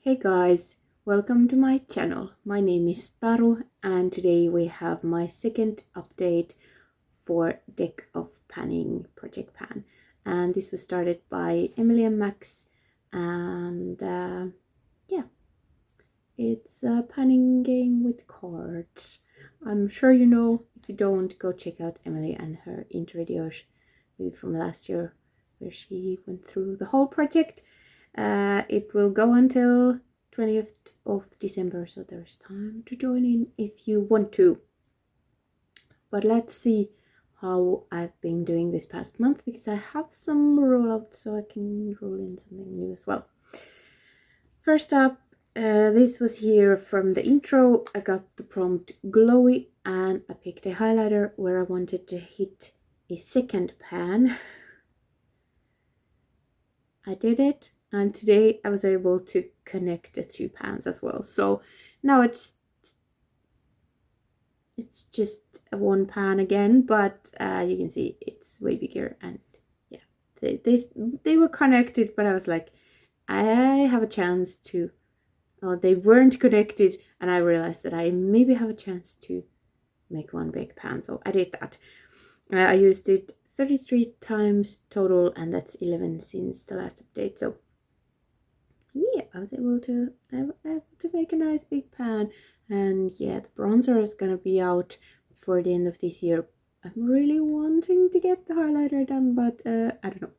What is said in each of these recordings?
Hey guys, welcome to my channel. My name is Taru and today we have my second update for Deck of Panning Project Pan. And this was started by Emily and Max and yeah, it's a panning game with cards. I'm sure you know. If you don't, go check out Emily and her intro videos maybe from last year where she went through the whole project. It will go until 20th of December, so there's time to join in if you want to. But let's see how I've been doing this past month, because I have some rollouts so I can roll in something new as well. First up, this was here from the intro. I got the prompt glowy and I picked a highlighter where I wanted to hit a second pan. I did it, and today I was able to connect the two pans as well. So now it's just a one pan again, but you can see it's way bigger, and yeah, they were connected, but I was like, I have a chance to, they weren't connected, and I realized that I maybe have a chance to make one big pan, so I did that. I used it 33 times total, and that's 11 since the last update. So yeah, I was able to make a nice big pan. And yeah, the bronzer is gonna be out before the end of this year. I'm really wanting to get the highlighter done, but I don't know,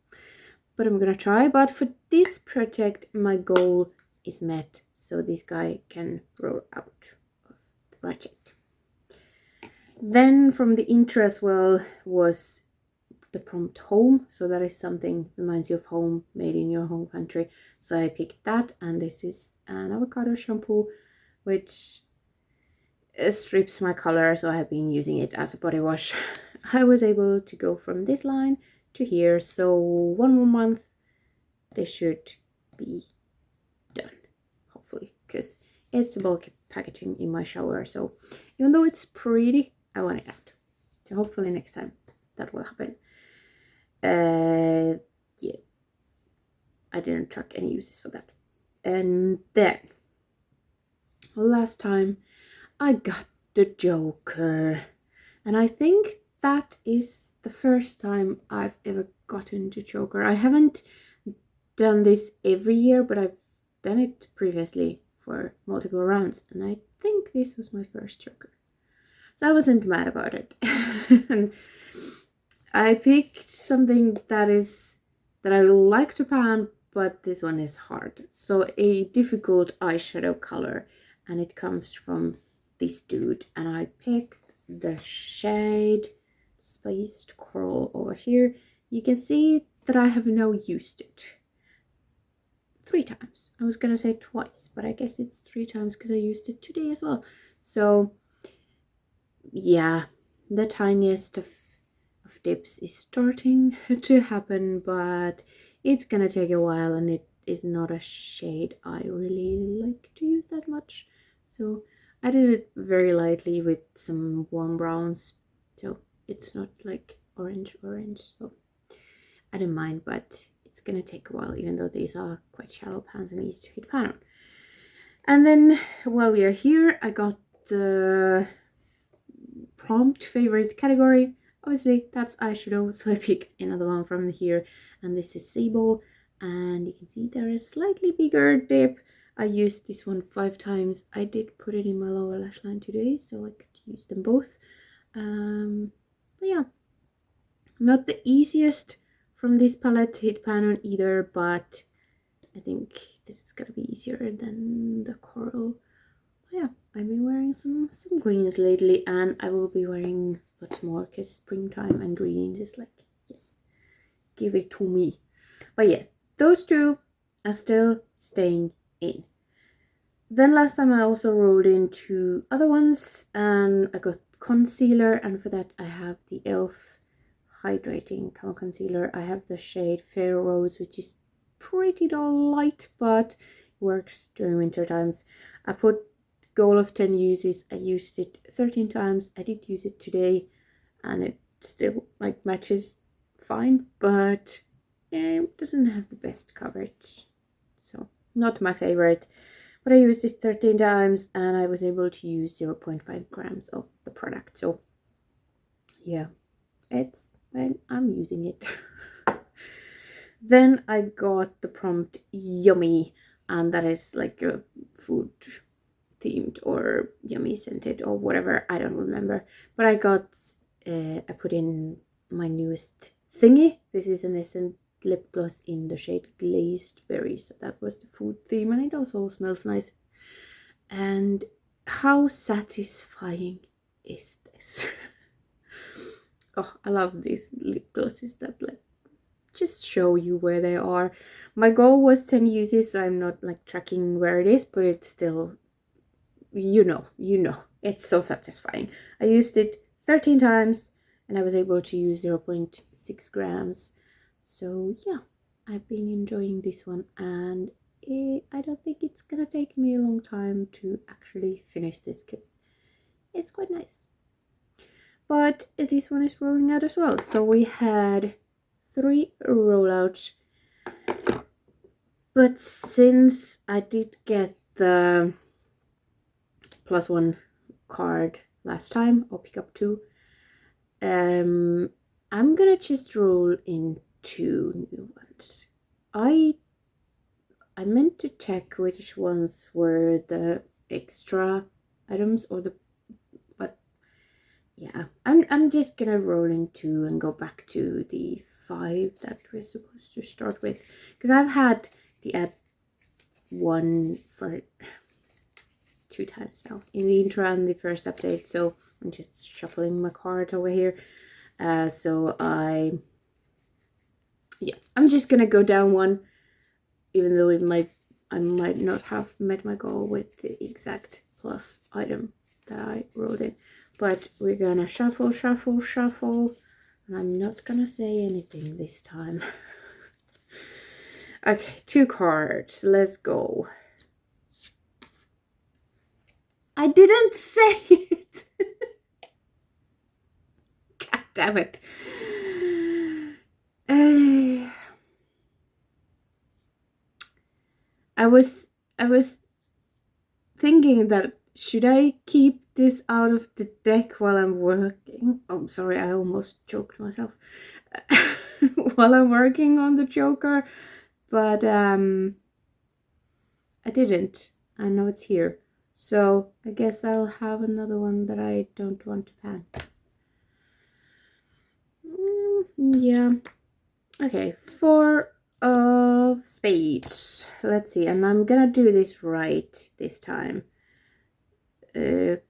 but I'm gonna try. But for this project, my goal is met, so this guy can roll out of the project. Then from the intro as well was the prompt home, so that is something reminds you of home, made in your home country. So I picked that, and this is an avocado shampoo which strips my color, so I have been using it as a body wash. I was able to go from this line to here, so 1 more month this should be done, hopefully, because it's the bulk packaging in my shower. So even though it's pretty, I want it out, so hopefully next time that will happen. Yeah, I didn't track any uses for that. And then last time I got the Joker, and I think that is the first time I've ever gotten the Joker. I haven't done this every year, but I've done it previously for multiple rounds, and I think this was my first Joker, so I wasn't mad about it. And I picked something that I like to pan, but this one is hard. So a difficult eyeshadow color, and it comes from this dude, and I picked the shade Spiced Coral over here. You can see that I have now used it 3 times. I was gonna say twice, but I guess it's 3 times because I used it today as well. So yeah, the tiniest of dips is starting to happen, but it's gonna take a while, and it is not a shade I really like to use that much. So I did it very lightly with some warm browns, so it's not like orange, so I don't mind, but it's gonna take a while, even though these are quite shallow pans and easy to hit pan on. And then while we are here, I got the prompt favorite category. Obviously that's eyeshadow, so I picked another one from here, and this is Sable, and you can see there is slightly bigger dip. I used this one 5 times. I did put it in my lower lash line today, so I could use them both. But yeah, not the easiest from this palette to hit pan on either, but I think this is gonna be easier than the coral. But yeah, I've been wearing some greens lately, and I will be wearing lots more because springtime and greens is like, yes, give it to me. But yeah, those two are still staying in. Then last time I also rolled in 2 other ones, and I got concealer, and for that I have the e.l.f. Hydrating Camo Concealer. I have the shade Fair Rose, which is pretty dull light, but works during winter times. I put goal of 10 uses. I used it 13 times. I did use it today, and it still like matches fine, but yeah, it doesn't have the best coverage. So not my favorite. But I used this 13 times and I was able to use 0.5 grams of the product. So yeah, I'm using it. Then I got the prompt Yummy, and that is like a food themed or yummy scented or whatever, I don't remember. But I put in my newest thingy. This is an Essence lip gloss in the shade Glazed Berry, so that was the food theme, and it also smells nice. And how satisfying is this? Oh, I love these lip glosses that like just show you where they are. My goal was 10 uses, so I'm not like tracking where it is, but it's still, you know, it's so satisfying. I used it 13 times and I was able to use 0.6 grams. So yeah, I've been enjoying this one, and I don't think it's gonna take me a long time to actually finish this because it's quite nice. But this one is rolling out as well. So we had 3 rollouts, but since I did get the +1 card last time, or pick up 2, I'm gonna just roll in 2 new ones. I meant to check which ones were the extra items or the, but yeah, I'm just gonna roll in 2 and go back to the 5 that we're supposed to start with, because I've had the add 1 for 2 times now in the intro and the first update. So I'm just shuffling my cards over here. So I'm just gonna go down 1, even though I might not have met my goal with the exact plus item that I wrote in. But we're gonna shuffle, and I'm not gonna say anything this time. Okay, 2 cards. Let's go. I didn't say it. God damn it. I was thinking that should I keep this out of the deck while I'm working? Oh, sorry, I almost choked myself. While I'm working on the Joker, but I didn't. I know it's here. So I guess I'll have another one that I don't want to pan. Yeah. Okay, 4 of spades. Let's see, and I'm gonna do this right this time.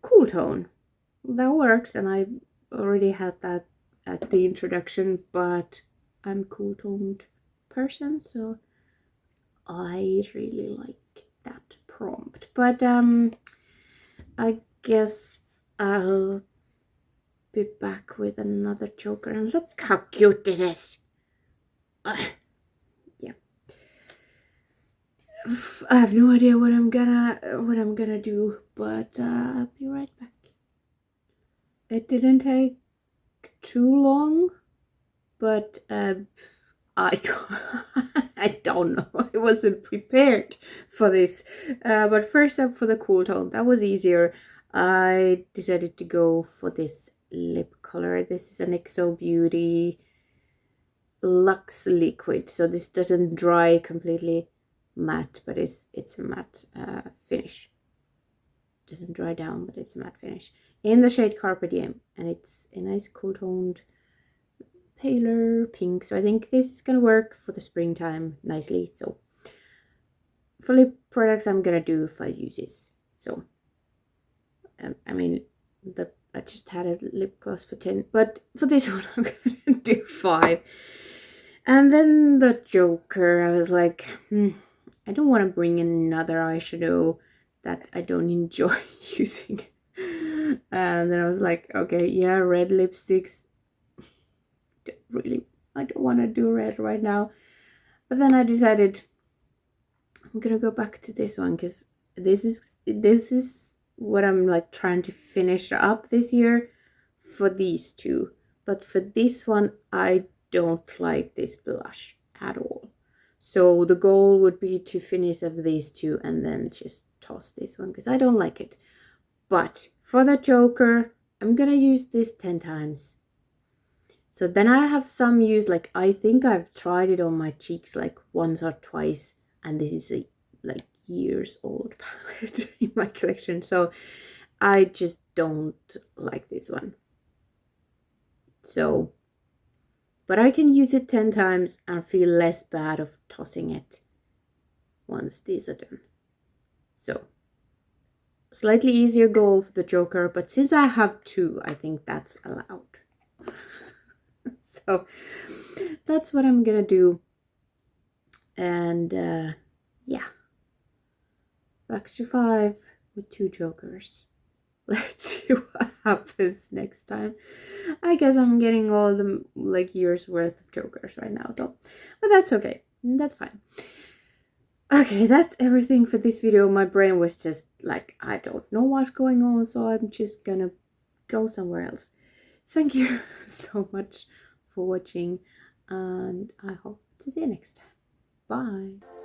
Cool tone. That works, and I already had that at the introduction, but I'm cool toned person, so I really like that prompt. But I guess I'll be back with another Joker, and look how cute this is. Yeah, I have no idea what I'm gonna do, but I'll be right back. It didn't take too long, but I don't know. I wasn't prepared for this. But first up, for the cool tone, that was easier. I decided to go for this lip color. This is an XO Beauty Luxe Liquid, so this doesn't dry completely matte, but it's a matte finish. Doesn't dry down, but it's a matte finish in the shade Carpe Diem, and it's a nice cool toned paler pink. So I think this is gonna work for the springtime nicely. So for lip products, I'm gonna do 5 uses. So I mean, I just had a lip gloss for 10, but for this one I'm gonna do 5. And then the Joker, I was like, I don't want to bring another eyeshadow that I don't enjoy using. And then I was like, okay, yeah, red lipsticks. Really, I don't want to do red right now. But then I decided I'm gonna go back to this one, because this is what I'm like trying to finish up this year for these 2. But for this one, I don't like this blush at all. So the goal would be to finish up these two and then just toss this one because I don't like it. But for the Joker, I'm gonna use this 10 times. So then I have some use, like I think I've tried it on my cheeks like once or twice, and this is a like years old palette in my collection. So I just don't like this one. So, but I can use it 10 times and feel less bad of tossing it once these are done. So, slightly easier goal for the Joker, but since I have two, I think that's allowed. So, that's what I'm gonna do. And yeah, back to 5 with 2 Jokers. Let's see what happens next time. I guess I'm getting all the like years worth of Jokers right now, so but that's okay. That's fine. Okay, that's everything for this video. My brain was just like, I don't know what's going on, so I'm just gonna go somewhere else. Thank you so much for watching, and I hope to see you next time. Bye.